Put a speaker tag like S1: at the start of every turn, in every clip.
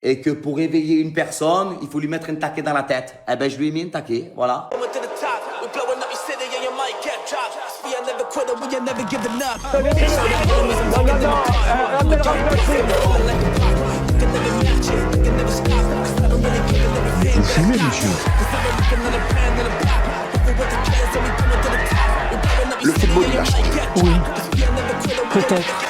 S1: et que pour réveiller une personne, il faut lui mettre un taquet dans la tête. Eh ben, je lui ai mis un taquet, voilà.
S2: Vous fumez, monsieur?
S1: Le football, il a changé.
S3: Oui, peut-être.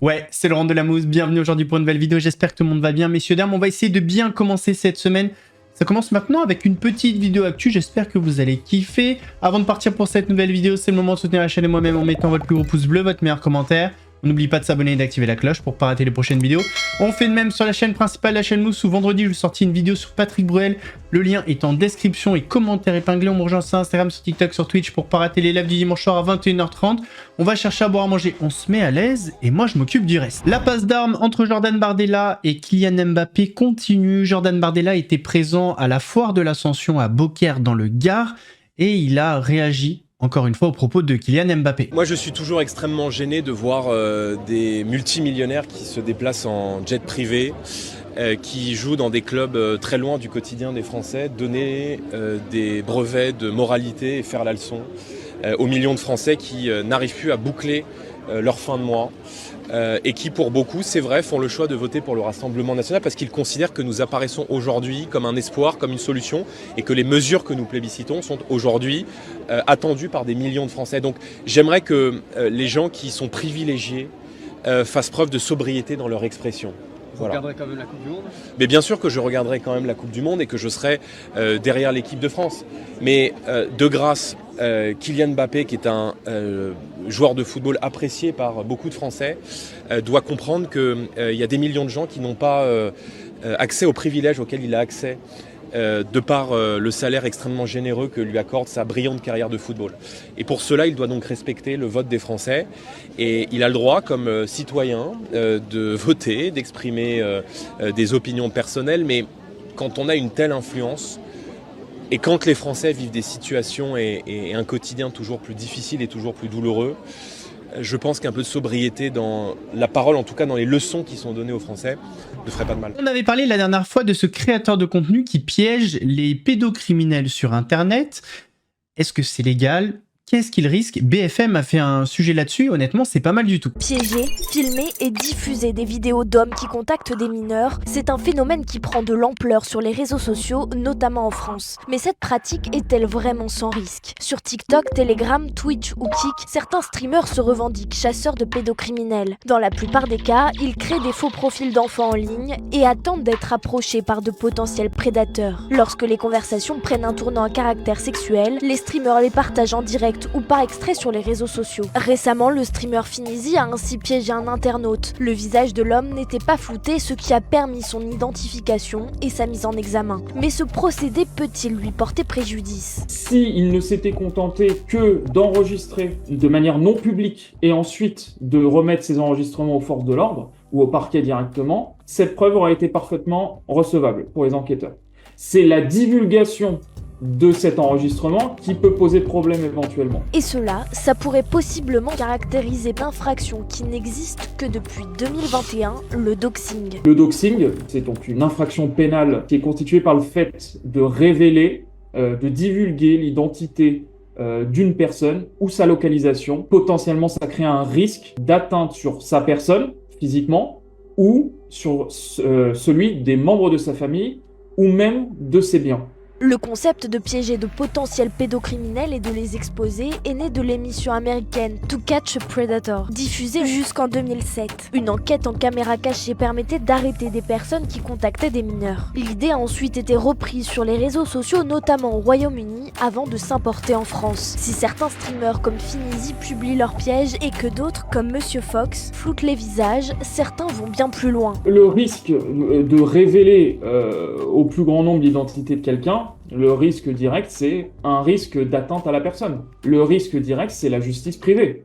S2: Ouais, c'est Laurent de la Mousse, bienvenue aujourd'hui pour une nouvelle vidéo, j'espère que tout le monde va bien. Messieurs, dames, on va essayer de bien commencer cette semaine. Ça commence maintenant avec une petite vidéo actu, j'espère que vous allez kiffer. Avant de partir pour cette nouvelle vidéo, c'est le moment de soutenir la chaîne et moi-même en mettant votre plus gros pouce bleu, votre meilleur commentaire. On n'oublie pas de s'abonner et d'activer la cloche pour ne pas rater les prochaines vidéos. On fait de même sur la chaîne principale, la chaîne Mousse, où vendredi je vous sortis une vidéo sur Patrick Bruel. Le lien est en description et commentaire épinglé. On me rejoint sur Instagram, sur TikTok, sur Twitch pour ne pas rater les lives du dimanche soir à 21h30. On va chercher à boire à manger, on se met à l'aise et moi je m'occupe du reste. La passe d'armes entre Jordan Bardella et Kylian Mbappé continue. Jordan Bardella était présent à la foire de l'Ascension à Beaucaire dans le Gard et il a réagi encore une fois aux propos de Kylian Mbappé.
S4: Moi je suis toujours extrêmement gêné de voir des multimillionnaires qui se déplacent en jet privé, qui jouent dans des clubs très loin du quotidien des Français, donner des brevets de moralité et faire la leçon aux millions de Français qui n'arrivent plus à boucler leur fin de mois. Et qui pour beaucoup, c'est vrai, font le choix de voter pour le Rassemblement National parce qu'ils considèrent que nous apparaissons aujourd'hui comme un espoir, comme une solution et que les mesures que nous plébiscitons sont aujourd'hui attendues par des millions de Français. Donc j'aimerais que les gens qui sont privilégiés fassent preuve de sobriété dans leur expression.
S5: Vous regarderez quand même la Coupe du Monde ?
S4: Mais bien sûr que je regarderai quand même la Coupe du Monde et que je serai derrière l'équipe de France. Mais de grâce, Kylian Mbappé, qui est un joueur de football apprécié par beaucoup de Français, doit comprendre qu'il y a des millions de gens qui n'ont pas accès aux privilèges auxquels il a accès de par le salaire extrêmement généreux que lui accorde sa brillante carrière de football. Et pour cela, il doit donc respecter le vote des Français. Et il a le droit, comme citoyen, de voter, d'exprimer des opinions personnelles. Mais quand on a une telle influence, et quand les Français vivent des situations et un quotidien toujours plus difficile et toujours plus douloureux, je pense qu'un peu de sobriété dans la parole, en tout cas dans les leçons qui sont données aux Français, ne ferait pas de mal.
S2: On avait parlé la dernière fois de ce créateur de contenu qui piège les pédocriminels sur Internet. Est-ce que c'est légal ? Qu'est-ce qu'il risque ? BFM a fait un sujet là-dessus, honnêtement, c'est pas mal du tout.
S6: Piéger, filmer et diffuser des vidéos d'hommes qui contactent des mineurs, c'est un phénomène qui prend de l'ampleur sur les réseaux sociaux, notamment en France. Mais cette pratique est-elle vraiment sans risque ? Sur TikTok, Telegram, Twitch ou Kik, certains streamers se revendiquent chasseurs de pédocriminels. Dans la plupart des cas, ils créent des faux profils d'enfants en ligne et attendent d'être approchés par de potentiels prédateurs. Lorsque les conversations prennent un tournant à caractère sexuel, les streamers les partagent en direct ou par extrait sur les réseaux sociaux. Récemment, le streamer Finizy a ainsi piégé un internaute. Le visage de l'homme n'était pas flouté, ce qui a permis son identification et sa mise en examen. Mais ce procédé peut-il lui porter préjudice ?
S3: S'il ne s'était contenté que d'enregistrer de manière non publique et ensuite de remettre ces enregistrements aux forces de l'ordre ou au parquet directement, cette preuve aurait été parfaitement recevable pour les enquêteurs. C'est la divulgation de cet enregistrement qui peut poser problème éventuellement.
S6: Et cela, ça pourrait possiblement caractériser l'infraction qui n'existe que depuis 2021, le doxing.
S3: Le doxing, c'est donc une infraction pénale qui est constituée par le fait de révéler, de divulguer l'identité d'une personne ou sa localisation. Potentiellement, ça crée un risque d'atteinte sur sa personne, physiquement, ou sur celui des membres de sa famille, ou même de ses biens.
S6: Le concept de piéger de potentiels pédocriminels et de les exposer est né de l'émission américaine To Catch a Predator, diffusée jusqu'en 2007. Une enquête en caméra cachée permettait d'arrêter des personnes qui contactaient des mineurs. L'idée a ensuite été reprise sur les réseaux sociaux, notamment au Royaume-Uni, avant de s'importer en France. Si certains streamers comme Finizy publient leurs pièges et que d'autres, comme Monsieur Fox, floutent les visages, certains vont bien plus loin.
S3: Le risque de révéler au plus grand nombre l'identité de quelqu'un, le risque direct, c'est un risque d'atteinte à la personne. Le risque direct, c'est la justice privée.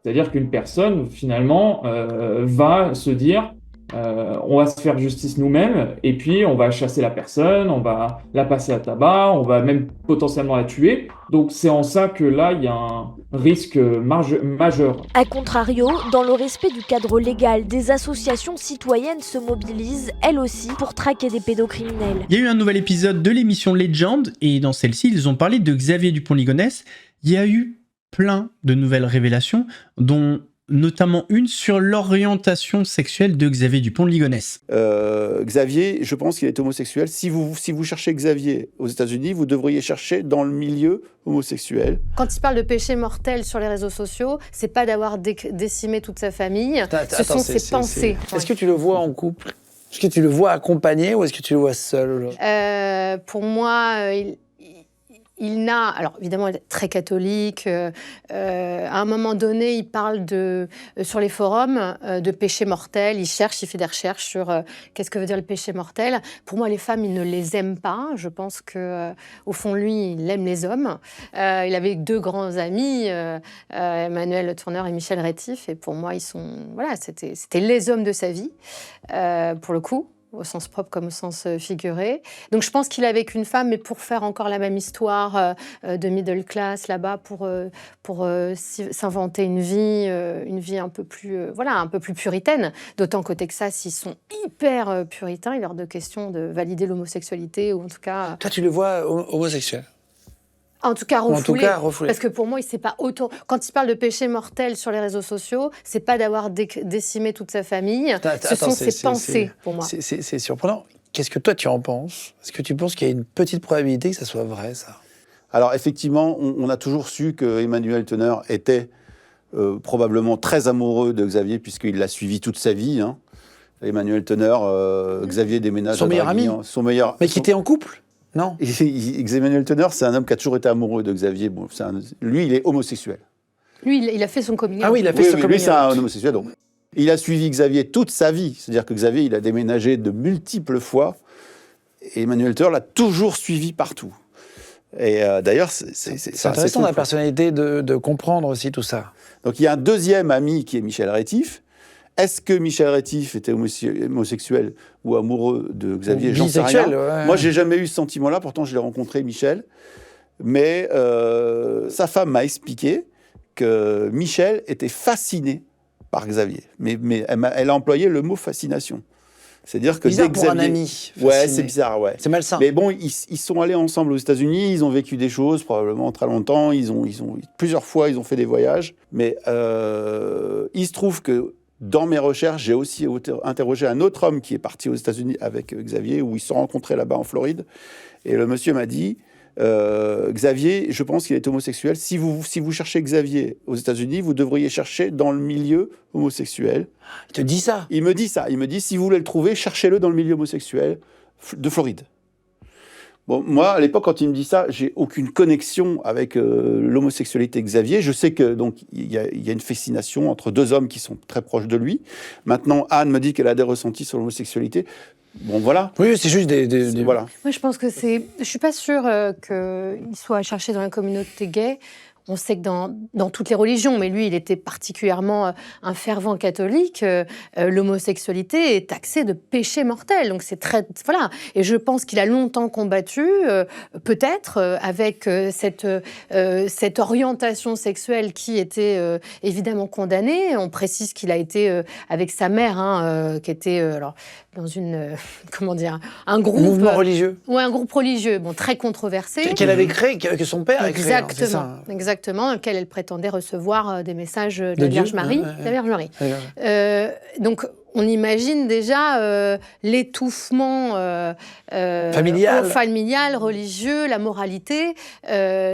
S3: C'est-à-dire qu'une personne, finalement, va se dire On va se faire justice nous-mêmes et puis on va chasser la personne, on va la passer à tabac, on va même potentiellement la tuer. Donc c'est en ça que là, il y a un risque majeur.
S6: A contrario, dans le respect du cadre légal, des associations citoyennes se mobilisent, elles aussi, pour traquer des pédocriminels.
S2: Il y a eu un nouvel épisode de l'émission Legend, et dans celle-ci, ils ont parlé de Xavier Dupont-Ligonnès. Il y a eu plein de nouvelles révélations, dont notamment une sur l'orientation sexuelle de Xavier Dupont-Ligonnès.
S7: Xavier, je pense qu'il est homosexuel. Si vous cherchez Xavier aux États-Unis, vous devriez chercher dans le milieu homosexuel.
S8: Quand il parle de péché mortel sur les réseaux sociaux, c'est pas d'avoir décimé toute sa famille, ce sont ses pensées.
S9: Est-ce que tu le vois en couple? Est-ce que tu le vois accompagné ou est-ce que tu le vois seul?
S8: Pour moi, il n'a... Alors, évidemment, il est très catholique. À un moment donné, il parle sur les forums de péché mortel. Il fait des recherches sur qu'est-ce que veut dire le péché mortel. Pour moi, les femmes, il ne les aime pas. Je pense qu'au fond, lui, il aime les hommes. Il avait 2 grands amis, Emmanuel Tourneur et Michel Rétif. Et pour moi, c'était les hommes de sa vie, pour le coup, au sens propre comme au sens figuré. Donc je pense qu'il est avec une femme, mais pour faire encore la même histoire de middle class là-bas, pour s'inventer une vie un peu plus puritaine. D'autant qu'au Texas, ils sont hyper puritains. Il est hors de question de valider l'homosexualité, ou en tout cas...
S9: Toi, tu le vois homosexuel?
S8: En tout cas, refoulé. Parce que pour moi, il sait pas autant. Quand il parle de péché mortel sur les réseaux sociaux, c'est pas d'avoir décimé toute sa famille. Ce sont ses pensées, pour moi.
S9: C'est surprenant. Qu'est-ce que toi, tu en penses? Est-ce que tu penses qu'il y a une petite probabilité que ça soit vrai, ça?
S7: Alors, effectivement, on a toujours su que Emmanuel Tourneur était probablement très amoureux de Xavier, puisqu'il l'a suivi toute sa vie. Hein. Emmanuel Tourneur, Xavier déménage
S9: son meilleur ami. Mais qui était en couple? Non.
S7: Emmanuel Tourneur, c'est un homme qui a toujours été amoureux de Xavier. Bon, lui, il est homosexuel.
S8: Lui, il a fait son coming out.
S9: Ah oui, il a fait son coming out.
S7: Lui, c'est un homosexuel. Donc, il a suivi Xavier toute sa vie. C'est-à-dire que Xavier, il a déménagé de multiples fois. Et Emmanuel Tourneur l'a toujours suivi partout. Et d'ailleurs,
S9: c'est intéressant la personnalité de comprendre aussi tout ça.
S7: Donc, il y a un deuxième ami qui est Michel Rétif. Est-ce que Michel Rétif était homosexuel ou amoureux de Xavier? J'en sais rien. Ouais. Moi, j'ai jamais eu ce sentiment-là. Pourtant, je l'ai rencontré, Michel. Mais sa femme m'a expliqué que Michel était fasciné par Xavier. Mais elle a employé le mot fascination. C'est-à-dire que
S9: bizarre
S7: dès
S9: pour
S7: Xavier...
S9: un ami.
S7: Ouais, c'est bizarre, ouais.
S9: C'est malsain.
S7: Mais bon, ils sont allés ensemble aux États-Unis. Ils ont vécu des choses, probablement très longtemps. Plusieurs fois, ils ont fait des voyages. Mais il se trouve que dans mes recherches, j'ai aussi interrogé un autre homme qui est parti aux États-Unis avec Xavier, où ils se sont rencontrés là-bas en Floride. Et le monsieur m'a dit, Xavier, je pense qu'il est homosexuel. Si vous cherchez Xavier aux États-Unis, vous devriez chercher dans le milieu homosexuel.
S9: Il te dit ça?
S7: Il me dit ça. Il me dit, si vous voulez le trouver, cherchez-le dans le milieu homosexuel de Floride. Bon, moi, à l'époque, quand il me dit ça, j'ai aucune connexion avec l'homosexualité de Xavier. Je sais que donc il y a une fascination entre 2 hommes qui sont très proches de lui. Maintenant, Anne me dit qu'elle a des ressentis sur l'homosexualité. Bon, voilà.
S9: Oui, c'est juste des...
S7: Voilà.
S8: Moi, je pense que c'est... Je suis pas sûre qu'il soit cherché dans la communauté gay. On sait que dans toutes les religions, mais lui, il était particulièrement un fervent catholique, l'homosexualité est taxée de péché mortel. Donc c'est très... Voilà. Et je pense qu'il a longtemps combattu, peut-être, avec cette orientation sexuelle qui était évidemment condamnée. On précise qu'il a été avec sa mère, qui était alors, dans un groupe...
S9: Mouvement religieux.
S8: Oui, un groupe religieux, bon, très controversé.
S9: Qu'elle avait créé, que son père a créé.
S8: Exactement, dans lequel elle prétendait recevoir des messages de la Vierge Marie. La Vierge Marie. Donc, on imagine déjà l'étouffement familial, religieux, la moralité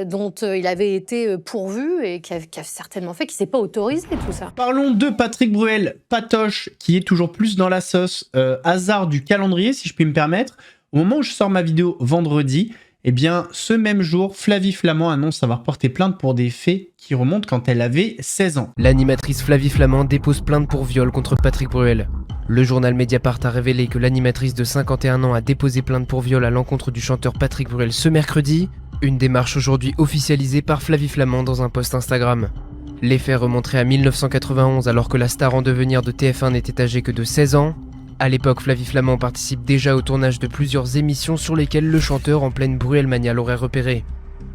S8: dont il avait été pourvu et qui a certainement fait qu'il ne s'est pas autorisé tout ça.
S2: Parlons de Patrick Bruel, Patoche, qui est toujours plus dans la sauce. Hasard du calendrier, si je puis me permettre. Au moment où je sors ma vidéo vendredi, eh bien, ce même jour, Flavie Flament annonce avoir porté plainte pour des faits qui remontent quand elle avait 16 ans.
S10: L'animatrice Flavie Flament dépose plainte pour viol contre Patrick Bruel. Le journal Mediapart a révélé que l'animatrice de 51 ans a déposé plainte pour viol à l'encontre du chanteur Patrick Bruel ce mercredi, une démarche aujourd'hui officialisée par Flavie Flament dans un post Instagram. Les faits remonteraient à 1991 alors que la star en devenir de TF1 n'était âgée que de 16 ans. À l'époque, Flavie Flament participe déjà au tournage de plusieurs émissions sur lesquelles le chanteur en pleine Bruel Mania l'aurait repéré.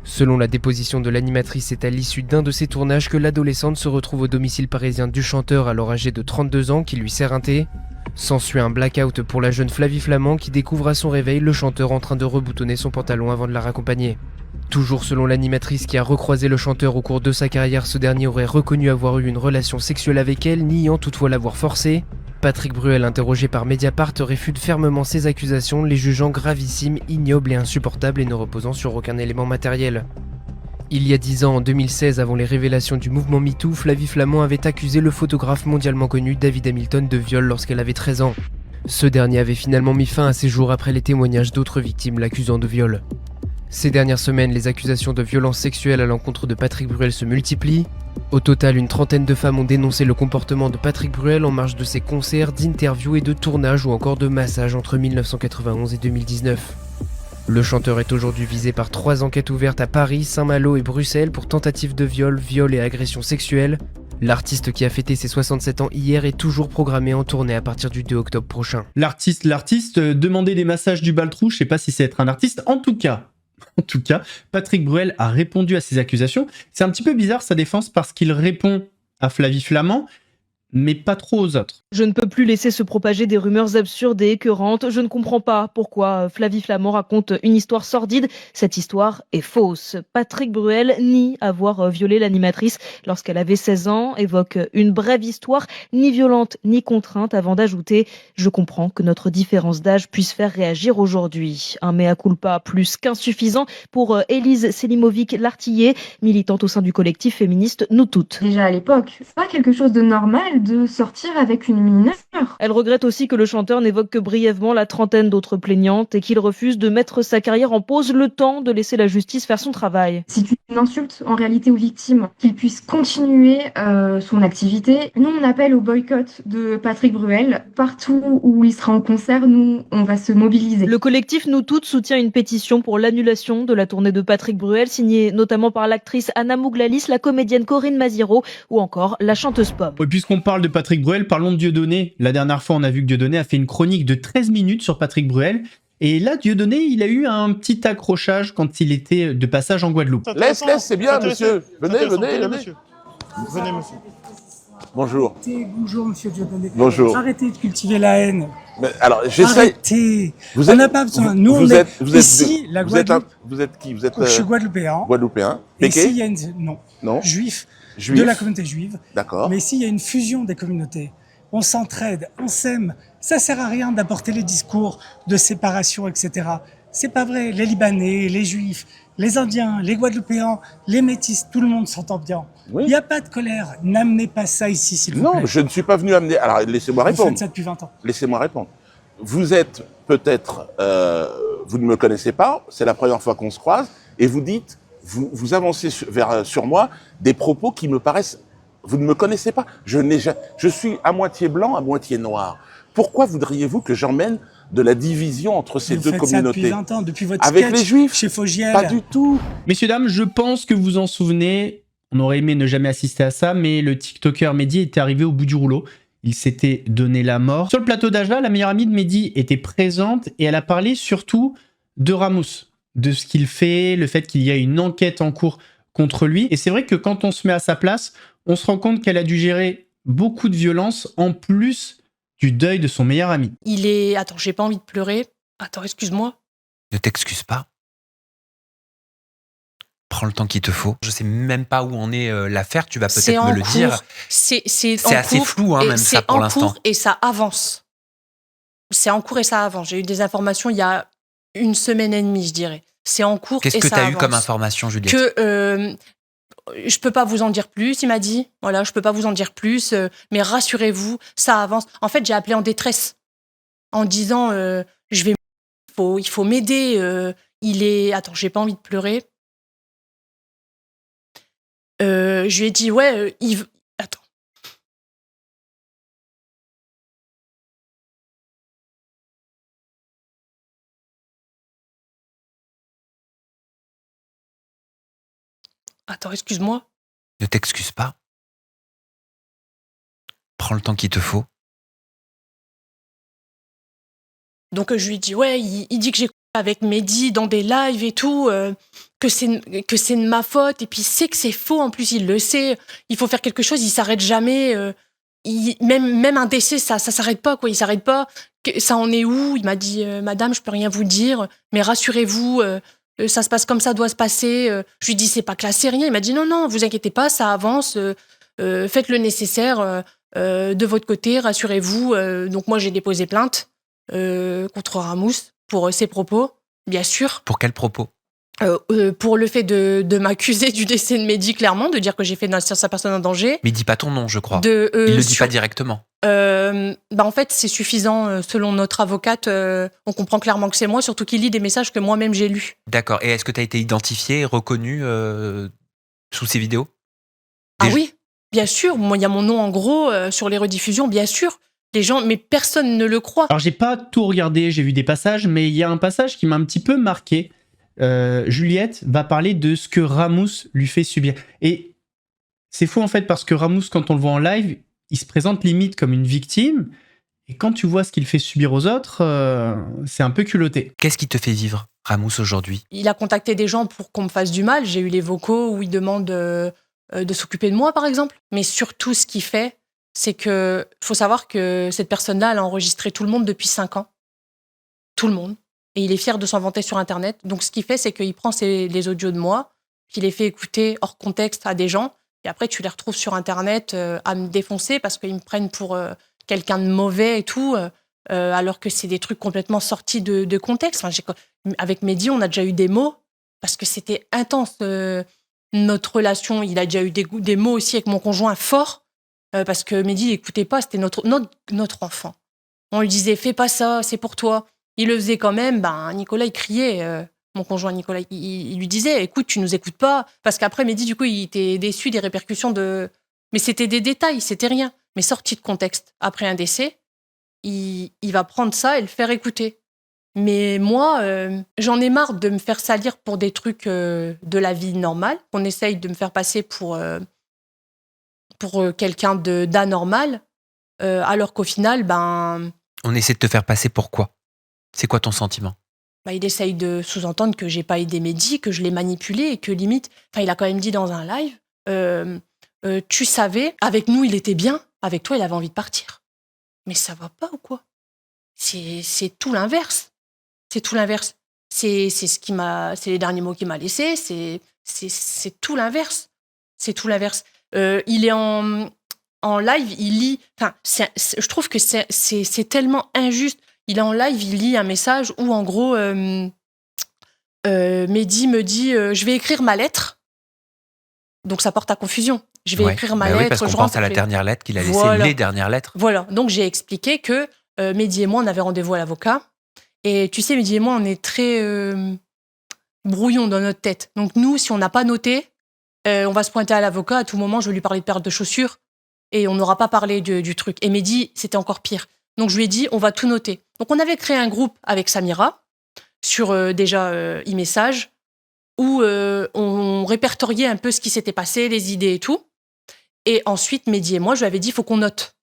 S10: Selon la déposition de l'animatrice, c'est à l'issue d'un de ces tournages que l'adolescente se retrouve au domicile parisien du chanteur alors âgé de 32 ans qui lui sert un thé. S'ensuit un blackout pour la jeune Flavie Flament qui découvre à son réveil le chanteur en train de reboutonner son pantalon avant de la raccompagner. Toujours selon l'animatrice qui a recroisé le chanteur au cours de sa carrière, ce dernier aurait reconnu avoir eu une relation sexuelle avec elle, niant toutefois l'avoir forcée. Patrick Bruel, interrogé par Mediapart, réfute fermement ces accusations, les jugeant gravissimes, ignobles et insupportables et ne reposant sur aucun élément matériel. Il y a 10 ans, en 2016, avant les révélations du mouvement MeToo, Flavie Flament avait accusé le photographe mondialement connu David Hamilton de viol lorsqu'elle avait 13 ans. Ce dernier avait finalement mis fin à ses jours après les témoignages d'autres victimes l'accusant de viol. Ces dernières semaines, les accusations de violence sexuelle à l'encontre de Patrick Bruel se multiplient. Au total, une trentaine de femmes ont dénoncé le comportement de Patrick Bruel en marge de ses concerts, d'interviews et de tournages ou encore de massages entre 1991 et 2019. Le chanteur est aujourd'hui visé par 3 enquêtes ouvertes à Paris, Saint-Malo et Bruxelles pour tentative de viol et agression sexuelle. L'artiste qui a fêté ses 67 ans hier est toujours programmé en tournée à partir du 2 octobre prochain.
S2: L'artiste, demander des massages du Baltrou, je sais pas si c'est être un artiste. En tout cas, Patrick Bruel a répondu à ces accusations. C'est un petit peu bizarre sa défense parce qu'il répond à Flavie Flament, mais pas trop aux autres.
S11: Je ne peux plus laisser se propager des rumeurs absurdes et écœurantes. Je ne comprends pas pourquoi Flavie Flament raconte une histoire sordide. Cette histoire est fausse. Patrick Bruel nie avoir violé l'animatrice lorsqu'elle avait 16 ans, évoque une brève histoire, ni violente ni contrainte, avant d'ajouter « Je comprends que notre différence d'âge puisse faire réagir aujourd'hui ». Un mea culpa plus qu'insuffisant pour Élise Selimovic-Lartillé, militante au sein du collectif féministe Nous Toutes.
S12: Déjà à l'époque, c'est pas quelque chose de normal de sortir avec une mineure.
S11: Elle regrette aussi que le chanteur n'évoque que brièvement la trentaine d'autres plaignantes et qu'il refuse de mettre sa carrière en pause le temps de laisser la justice faire son travail.
S12: C'est une insulte en réalité aux victimes, qu'il puisse continuer son activité. Nous, on appelle au boycott de Patrick Bruel. Partout où il sera en concert, nous, on va se mobiliser.
S11: Le collectif Nous Toutes soutient une pétition pour l'annulation de la tournée de Patrick Bruel, signée notamment par l'actrice Anna Mouglalis, la comédienne Corinne Maziro ou encore la chanteuse pop.
S2: Et puisqu'on parle de Patrick Bruel, parlons de Dieudonné. La dernière fois, on a vu que Dieudonné a fait une chronique de 13 minutes sur Patrick Bruel. Et là, Dieudonné, il a eu un petit accrochage quand il était de passage en Guadeloupe.
S13: Laisse, c'est bien, monsieur. Venez.
S14: Monsieur. Venez, monsieur.
S13: Bonjour.
S14: Bonjour, monsieur Dieudonné.
S13: Bonjour.
S14: Arrêtez de cultiver la haine.
S13: Mais, alors, j'essaie.
S14: Arrêtez. On n'a pas besoin. Nous, on est ici, la Guadeloupe.
S13: Vous êtes qui? Vous êtes.
S14: Je suis guadeloupéen.
S13: Guadeloupéen.
S14: Et
S13: Péké?
S14: ici, il y a une. Non. Juif. De la communauté juive.
S13: D'accord.
S14: Mais ici, il y a une fusion des communautés. On s'entraide, on s'aime. Ça sert à rien d'apporter les discours de séparation, etc. C'est pas vrai. Les Libanais, les Juifs, les Indiens, les Guadeloupéens, les Métis, tout le monde s'entend bien. Il n'y a pas de colère. N'amenez pas ça ici, s'il vous plaît.
S13: Non, je ne suis pas venu amener. Alors, laissez-moi répondre.
S14: Vous faites ça depuis 20 ans.
S13: Laissez-moi répondre. Vous êtes peut-être, vous ne me connaissez pas, c'est la première fois qu'on se croise, et vous dites, vous avancez sur moi des propos qui me paraissent. Vous ne me connaissez pas. Je suis à moitié blanc, à moitié noir. Pourquoi voudriez-vous que j'emmène de la division entre ces deux communautés?
S14: Ça depuis 20 ans, depuis votre
S13: avec
S14: sketch
S13: les Juifs
S14: chez Fogiel.
S13: Pas du tout.
S2: Messieurs, dames, je pense que vous vous en souvenez. On aurait aimé ne jamais assister à ça, mais le TikToker Mehdi était arrivé au bout du rouleau. Il s'était donné la mort. Sur le plateau d'Ajla, la meilleure amie de Mehdi était présente et elle a parlé surtout de Ramous, de ce qu'il fait, le fait qu'il y a une enquête en cours contre lui. Et c'est vrai que quand on se met à sa place, on se rend compte qu'elle a dû gérer beaucoup de violence en plus du deuil de son meilleur ami.
S15: Il est... Attends, j'ai pas envie de pleurer. Attends, excuse-moi.
S16: Ne t'excuse pas. Prends le temps qu'il te faut. Je sais même pas où en est l'affaire, tu vas peut-être me le dire.
S15: C'est
S16: assez flou, hein, même ça, pour l'instant.
S15: C'est en cours et ça avance. C'est en cours et ça avance. J'ai eu des informations il y a 1 semaine et demie, je dirais. C'est en cours et ça avance.
S16: Qu'est-ce que tu as eu comme information, Juliette?
S15: Que je peux pas vous en dire plus, il m'a dit. Voilà, je peux pas vous en dire plus, mais rassurez-vous, ça avance. En fait, j'ai appelé en détresse en disant il faut m'aider. Il est... Attends, j'ai pas envie de pleurer. Je lui ai dit, Yves... Attends. Attends, excuse-moi.
S16: Ne t'excuse pas. Prends le temps qu'il te faut.
S15: Donc je lui dis ouais, il dit que j'ai avec Mehdi dans des lives et tout, que c'est de ma faute, et puis il sait que c'est faux, en plus il le sait, il faut faire quelque chose, il s'arrête jamais, même un décès ça s'arrête pas, quoi, il s'arrête pas, ça en est où? Il m'a dit madame, je peux rien vous dire, mais rassurez-vous, ça se passe comme ça doit se passer. Je lui dis c'est pas classé, rien. Il m'a dit non, vous inquiétez pas, ça avance, faites le nécessaire de votre côté, rassurez-vous. Donc moi j'ai déposé plainte contre Ramous pour ses propos, bien sûr.
S16: Pour quels propos?
S15: Pour le fait de m'accuser du décès de Mehdi, clairement, de dire que j'ai fait d'inscrire sa personne en danger.
S16: Mais il dit pas ton nom, je crois.
S15: Il
S16: le dit pas directement.
S15: En fait, c'est suffisant. Selon notre avocate, on comprend clairement que c'est moi, surtout qu'il lit des messages que moi-même j'ai lus.
S16: D'accord. Et est-ce que tu as été identifié et reconnu sous ces vidéos?
S15: Ah oui, bien sûr. Moi, il y a mon nom en gros sur les rediffusions, bien sûr. Les gens, mais personne ne le croit.
S2: Alors, j'ai pas tout regardé, j'ai vu des passages, mais il y a un passage qui m'a un petit peu marqué. Juliette va parler de ce que Ramous lui fait subir. Et c'est fou en fait, parce que Ramous, quand on le voit en live, il se présente limite comme une victime. Et quand tu vois ce qu'il fait subir aux autres, c'est un peu culotté.
S16: Qu'est-ce qui te fait vivre, Ramous, aujourd'hui?
S15: Il a contacté des gens pour qu'on me fasse du mal. J'ai eu les vocaux où il demande de s'occuper de moi, par exemple. Mais surtout, ce qu'il fait, c'est que faut savoir que cette personne-là, elle a enregistré tout le monde depuis 5 ans. Tout le monde. Et il est fier de s'en vanter sur Internet. Donc, ce qu'il fait, c'est qu'il prend les audios de moi, qu'il les fait écouter hors contexte à des gens, et après, tu les retrouves sur Internet à me défoncer parce qu'ils me prennent pour quelqu'un de mauvais et tout, alors que c'est des trucs complètement sortis de contexte. Enfin, avec Mehdi, on a déjà eu des mots, parce que c'était intense, notre relation. Il a déjà eu des mots aussi avec mon conjoint forts, parce que Mehdi, il n'écoutait pas, c'était notre enfant. On lui disait, fais pas ça, c'est pour toi. Il le faisait quand même, Nicolas, il criait, mon conjoint Nicolas, il lui disait, écoute, tu nous écoutes pas, parce qu'après Mehdi, du coup, il était déçu des répercussions mais c'était des détails, c'était rien, mais sorti de contexte. Après un décès, il va prendre ça et le faire écouter. Mais moi, j'en ai marre de me faire salir pour des trucs de la vie normale, qu'on essaye de me faire passer pour quelqu'un d'anormal, alors qu'au final,
S16: On essaie de te faire passer pour quoi? C'est quoi ton sentiment?
S15: Il essaye de sous-entendre que j'ai pas aidé Mehdi, que je l'ai manipulé et que limite... Enfin, il a quand même dit dans un live, tu savais, avec nous, il était bien, avec toi, il avait envie de partir. Mais ça va pas ou quoi? C'est tout l'inverse. C'est tout l'inverse. C'est les derniers mots qu'il m'a laissés, c'est tout l'inverse. C'est tout l'inverse. Il est en live, il lit... Enfin, je trouve que c'est tellement injuste. Il est en live, il lit un message où, en gros, Mehdi me dit je vais écrire ma lettre. Donc, ça porte à confusion. Je vais écrire ma lettre.
S16: Oui, parce qu'on pense à la dernière lettre qu'il a laissée, les dernières lettres.
S15: Voilà. Donc, j'ai expliqué que Mehdi et moi, on avait rendez-vous à l'avocat. Et tu sais, Mehdi et moi, on est très brouillons dans notre tête. Donc, nous, si on n'a pas noté, on va se pointer à l'avocat. À tout moment, je vais lui parler de paire de chaussures. Et on n'aura pas parlé du truc. Et Mehdi, c'était encore pire. Donc, je lui ai dit, on va tout noter. Donc, on avait créé un groupe avec Samira sur déjà e-message où on répertoriait un peu ce qui s'était passé, les idées et tout. Et ensuite, Mehdi et moi, je lui avais dit, il faut qu'on note.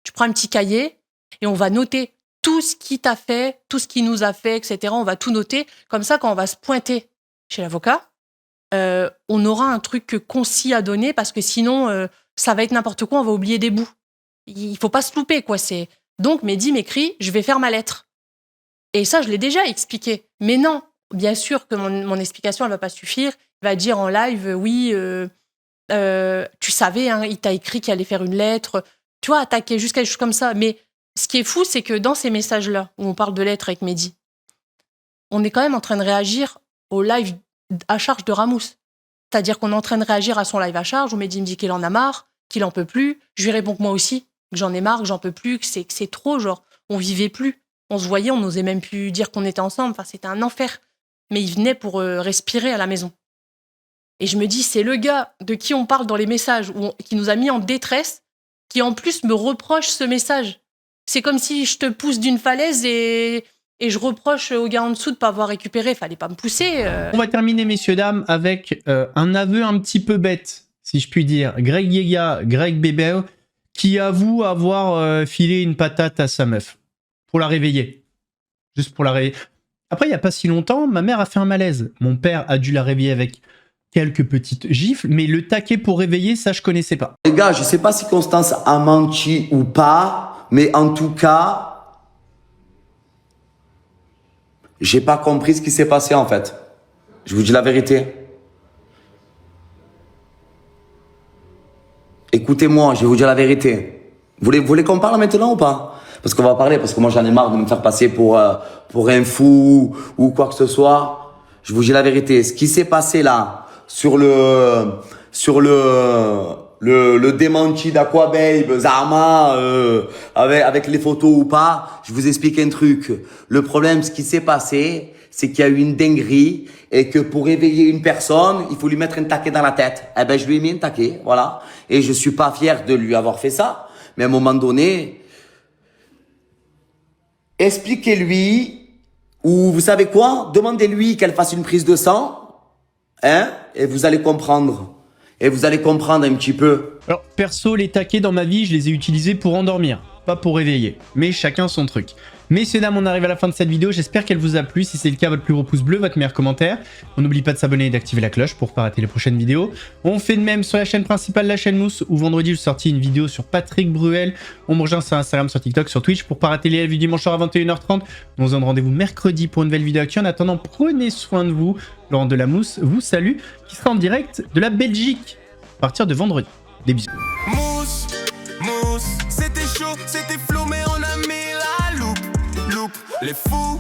S15: Tu prends un petit cahier et on va noter tout ce qui t'a fait, tout ce qui nous a fait, etc. On va tout noter. Comme ça, quand on va se pointer chez l'avocat, on aura un truc concis à donner parce que sinon, ça va être n'importe quoi, on va oublier des bouts. Il faut pas se louper, quoi. Donc, Mehdi m'écrit, je vais faire ma lettre. Et ça, je l'ai déjà expliqué. Mais non, bien sûr que mon explication, elle va pas suffire. Il va dire en live, oui, tu savais, hein, il t'a écrit qu'il allait faire une lettre. Tu vois, attaquer jusqu'à des choses comme ça. Mais ce qui est fou, c'est que dans ces messages-là, où on parle de lettres avec Mehdi, on est quand même en train de réagir au live à charge de Ramous. C'est-à-dire qu'on est en train de réagir à son live à charge, où Mehdi me dit qu'il en a marre, qu'il en peut plus. Je lui réponds que moi aussi, que j'en ai marre, que j'en peux plus, que c'est trop, genre, on vivait plus. On se voyait, on n'osait même plus dire qu'on était ensemble. Enfin, c'était un enfer. Mais il venait pour respirer à la maison. Et je me dis, c'est le gars de qui on parle dans les messages, qui nous a mis en détresse, qui en plus me reproche ce message. C'est comme si je te pousse d'une falaise et je reproche au gars en dessous de ne pas avoir récupéré. Fallait pas me pousser.
S2: On va terminer, messieurs, dames, avec un aveu un petit peu bête, si je puis dire. Greg Yega, Greg Bébé, qui avoue avoir filé une patate à sa meuf pour la réveiller. juste pour la réveiller. Après, il n'y a pas si longtemps, ma mère a fait un malaise. Mon père a dû la réveiller avec quelques petites gifles, mais le taquet pour réveiller, ça, je connaissais pas.
S1: Les gars, je sais pas si Constance a menti ou pas, mais en tout cas, j'ai pas compris ce qui s'est passé en fait. Je vous dis la vérité. Écoutez-moi, je vais vous dire la vérité. Vous voulez qu'on parle maintenant ou pas? Parce qu'on va parler, parce que moi j'en ai marre de me faire passer pour un fou ou quoi que ce soit. Je vous dis la vérité. Ce qui s'est passé là, sur le démenti d'Aquababe, Zarma, avec les photos ou pas, je vous explique un truc. Le problème, ce qui s'est passé, c'est qu'il y a eu une dinguerie et que pour réveiller une personne, il faut lui mettre un taquet dans la tête. Eh ben, je lui ai mis un taquet, voilà. Et je suis pas fier de lui avoir fait ça. Mais à un moment donné, expliquez-lui, ou vous savez quoi? Demandez-lui qu'elle fasse une prise de sang, hein, et vous allez comprendre. Et vous allez comprendre un petit peu.
S2: Alors, perso, les taquets dans ma vie, je les ai utilisés pour endormir, pas pour réveiller. Mais chacun son truc. Messieurs, dames, on arrive à la fin de cette vidéo. J'espère qu'elle vous a plu. Si c'est le cas, votre plus gros pouce bleu, votre meilleur commentaire. On n'oublie pas de s'abonner et d'activer la cloche pour ne pas rater les prochaines vidéos. On fait de même sur la chaîne principale, la chaîne Mousse, où vendredi, je sortis une vidéo sur Patrick Bruel. On me rejoint sur Instagram, sur TikTok, sur Twitch pour ne pas rater les lives du dimanche soir à 21h30. On se donne rendez-vous mercredi pour une nouvelle vidéo actu. En attendant, prenez soin de vous. Laurent de la Mousse vous salue, qui sera en direct de la Belgique à partir de vendredi. Des bisous.
S17: Mousse, c'était chaud, c'était flou, mais on a mis la loupe. Les fous,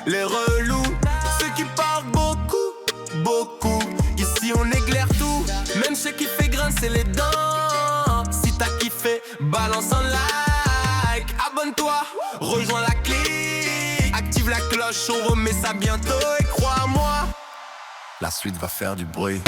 S17: les relous, ceux qui parlent beaucoup. Ici on éclaire tout, même ceux qui fait grincer les dents. Si t'as kiffé, balance un like. Abonne-toi, rejoins la clique. Active la cloche, on remet ça bientôt. Et crois-moi, la suite va faire du bruit.